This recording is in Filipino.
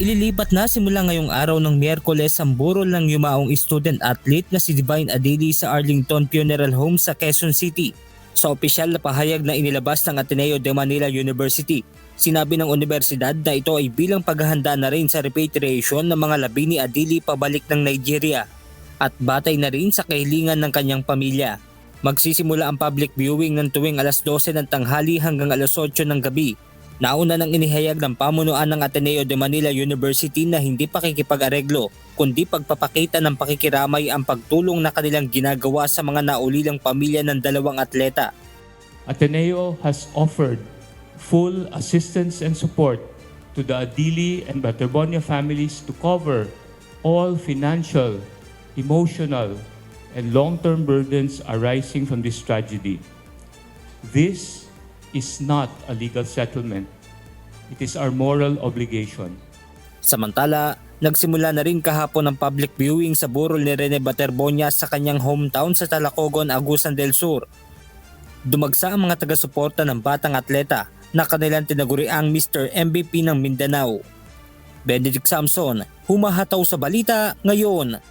Ililipat na simula ngayong araw ng Miyerkules ang burol ng yumaong student athlete na si Divine Adili sa Arlington Funeral Home sa Quezon City. Sa opisyal na pahayag na inilabas ng Ateneo de Manila University, sinabi ng universidad na ito ay bilang paghahanda na rin sa repatriation ng mga labi ni Adili pabalik ng Nigeria at batay na rin sa kahilingan ng kanyang pamilya. Magsisimula ang public viewing ng tuwing alas 12 ng tanghali hanggang alas 8 ng gabi. Nauna nang inihayag ng pamunuan ng Ateneo de Manila University na hindi pakikipag-areglo kundi pagpapakita ng pakikiramay ang pagtulong na kanilang ginagawa sa mga naulilang pamilya ng dalawang atleta. Ateneo has offered full assistance and support to the Adili and Baterbonia families to cover all financial, emotional, and long-term burdens arising from this tragedy. This is not a legal settlement. It is our moral obligation. Samantala, nagsimula na rin kahapon ang public viewing sa burol ni Rene Baterbonia sa kanyang hometown sa Talacogon, Agusan del Sur. Dumagsa ang mga taga-suporta ng batang atleta na kanilang tinaguriang Mr. MVP ng Mindanao. Benedict Samson, humahataw sa balita ngayon.